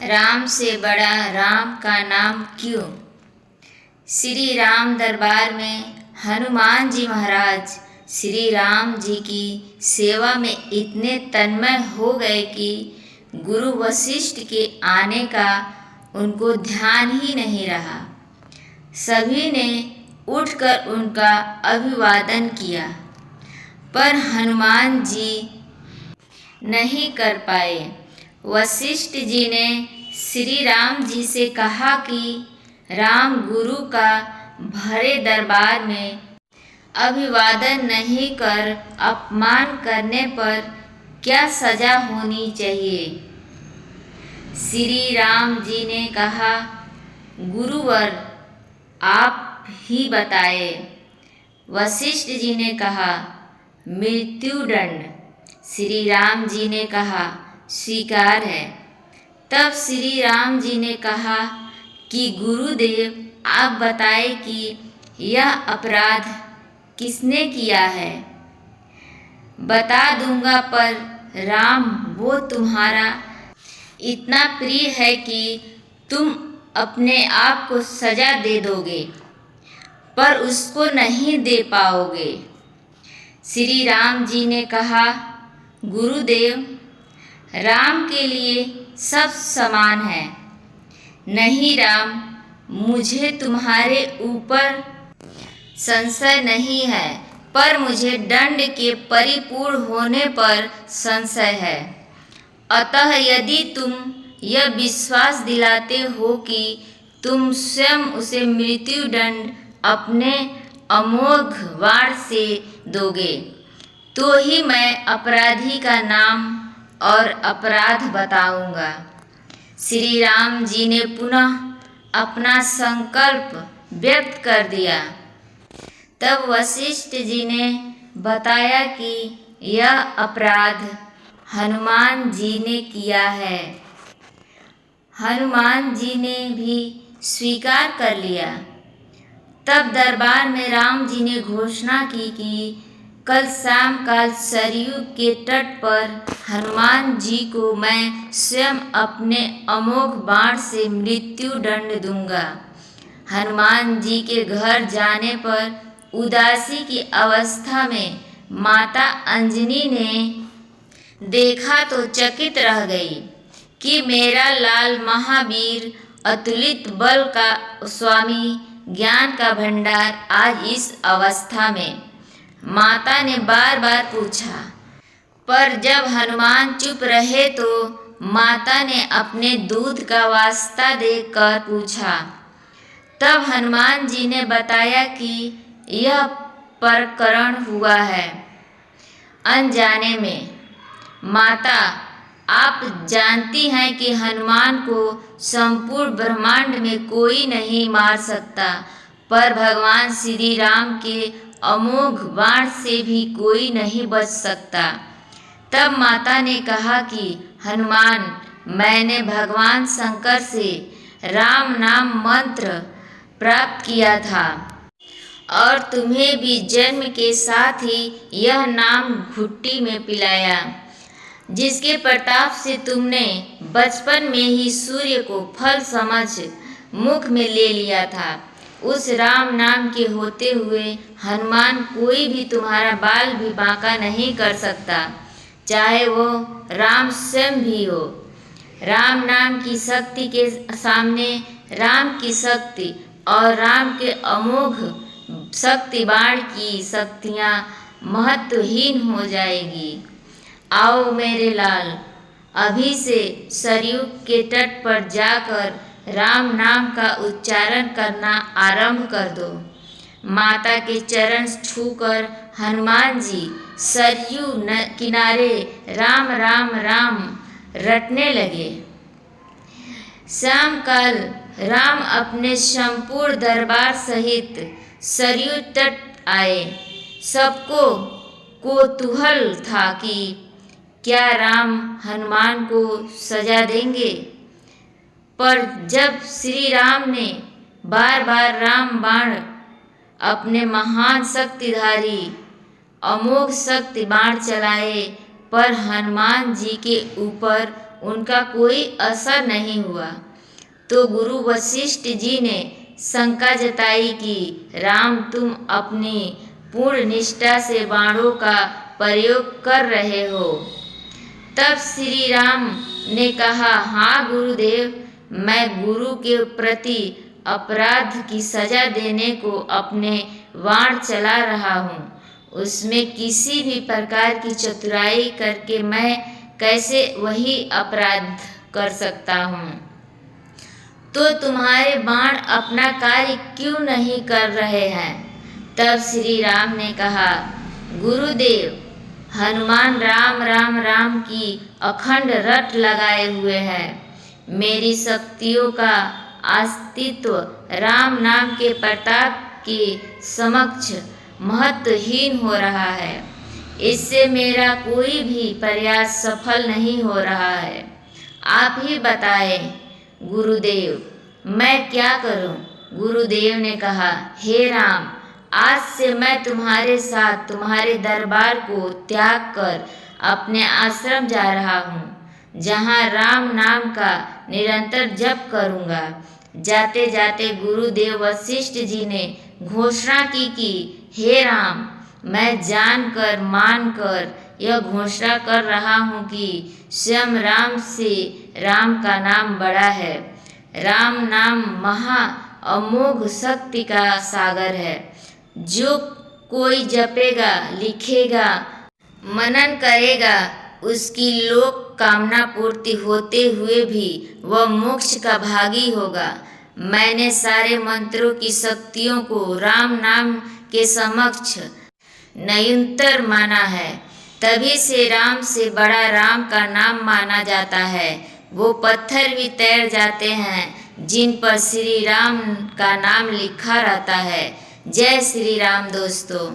राम से बड़ा राम का नाम क्यों। श्री राम दरबार में हनुमान जी महाराज श्री राम जी की सेवा में इतने तन्मय हो गए कि गुरु वशिष्ठ के आने का उनको ध्यान ही नहीं रहा। सभी ने उठकर उनका अभिवादन किया, पर हनुमान जी नहीं कर पाए। वशिष्ठ जी ने श्री राम जी से कहा कि राम गुरु का भरे दरबार में अभिवादन नहीं कर अपमान करने पर क्या सजा होनी चाहिए। श्री राम जी ने कहा, गुरुवर आप ही बताए। वशिष्ठ जी ने कहा, मृत्युदंड। श्री राम जी ने कहा, स्वीकार है। तब श्री राम जी ने कहा कि गुरुदेव आप बताए कि यह अपराध किसने किया है। बता दूंगा, पर राम वो तुम्हारा इतना प्रिय है कि तुम अपने आप को सजा दे दोगे, पर उसको नहीं दे पाओगे। श्री राम जी ने कहा, गुरुदेव राम के लिए सब समान है। नहीं राम, मुझे तुम्हारे ऊपर संशय नहीं है, पर मुझे दंड के परिपूर्ण होने पर संशय है। अतः यदि तुम यह विश्वास दिलाते हो कि तुम स्वयं उसे मृत्युदंड अपने अमोघ वाण से दोगे, तो ही मैं अपराधी का नाम और अपराध बताऊंगा। श्री राम जी ने पुनः अपना संकल्प व्यक्त कर दिया। तब वशिष्ठ जी ने बताया कि यह अपराध हनुमान जी ने किया है। हनुमान जी ने भी स्वीकार कर लिया। तब दरबार में राम जी ने घोषणा की कि कल शाम काल सरयू के तट पर हनुमान जी को मैं स्वयं अपने अमोघ बाण से मृत्यु दंड दूंगा। हनुमान जी के घर जाने पर उदासी की अवस्था में माता अंजनी ने देखा तो चकित रह गई कि मेरा लाल महावीर, अतुलित बल का स्वामी, ज्ञान का भंडार आज इस अवस्था में। माता ने बार बार पूछा, पर जब हनुमान चुप रहे तो माता ने अपने दूध का वास्ता देकर पूछा। तब हनुमान जी ने बताया कि यह प्रकरण हुआ है अनजाने में। माता, आप जानती हैं कि हनुमान को संपूर्ण ब्रह्मांड में कोई नहीं मार सकता, पर भगवान श्री राम के अमोघ बाण से भी कोई नहीं बच सकता। तब माता ने कहा कि हनुमान, मैंने भगवान शंकर से राम नाम मंत्र प्राप्त किया था और तुम्हें भी जन्म के साथ ही यह नाम घुट्टी में पिलाया, जिसके प्रताप से तुमने बचपन में ही सूर्य को फल समझ मुख में ले लिया था। उस राम नाम के होते हुए हनुमान कोई भी तुम्हारा बाल भी बांका नहीं कर सकता, चाहे वो राम स्वयं भी हो। राम नाम की शक्ति के सामने राम की शक्ति और राम के अमोघ शक्ति बाण की शक्तियाँ महत्वहीन हो जाएगी। आओ मेरे लाल, अभी से सरयू के तट पर जाकर राम नाम का उच्चारण करना आरंभ कर दो। माता के चरण छूकर हनुमान जी सरयू किनारे राम राम राम रटने लगे। शाम काल राम अपने संपूर्ण दरबार सहित सरयू तट आए। सबको कौतूहल था कि क्या राम हनुमान को सजा देंगे, पर जब श्री राम ने बार बार राम बाण अपने महान शक्तिधारी अमोघ शक्ति बाण चलाए, पर हनुमान जी के ऊपर उनका कोई असर नहीं हुआ। तो गुरु वशिष्ठ जी ने शंका जताई कि राम, तुम अपनी पूर्ण निष्ठा से बाणों का प्रयोग कर रहे हो। तब श्री राम ने कहा, हाँ गुरुदेव, मैं गुरु के प्रति अपराध की सजा देने को अपने बाण चला रहा हूँ। उसमें किसी भी प्रकार की चतुराई करके मैं कैसे वही अपराध कर सकता हूँ। तो तुम्हारे बाण अपना कार्य क्यों नहीं कर रहे हैं? तब श्री राम ने कहा, गुरुदेव, हनुमान राम राम राम की अखंड रट लगाए हुए हैं। मेरी शक्तियों का अस्तित्व राम नाम के प्रताप के समक्ष महत्वहीन हो रहा है। इससे मेरा कोई भी प्रयास सफल नहीं हो रहा है। आप ही बताएं गुरुदेव, मैं क्या करूं? गुरुदेव ने कहा, हे राम, आज से मैं तुम्हारे साथ तुम्हारे दरबार को त्याग कर अपने आश्रम जा रहा हूँ, जहाँ राम नाम का निरंतर जप करूँगा। जाते जाते गुरुदेव वशिष्ठ जी ने घोषणा की कि हे राम, मैं जानकर मानकर यह घोषणा कर रहा हूँ कि स्वयं राम से राम का नाम बड़ा है। राम नाम महा अमोघ शक्ति का सागर है। जो कोई जपेगा, लिखेगा, मनन करेगा, उसकी लोक कामना पूर्ति होते हुए भी वह मोक्ष का भागी होगा। मैंने सारे मंत्रों की शक्तियों को राम नाम के समक्ष न्यूनतर माना है। तभी से राम से बड़ा राम का नाम माना जाता है। वो पत्थर भी तैर जाते हैं जिन पर श्री राम का नाम लिखा रहता है। जय श्री राम दोस्तों।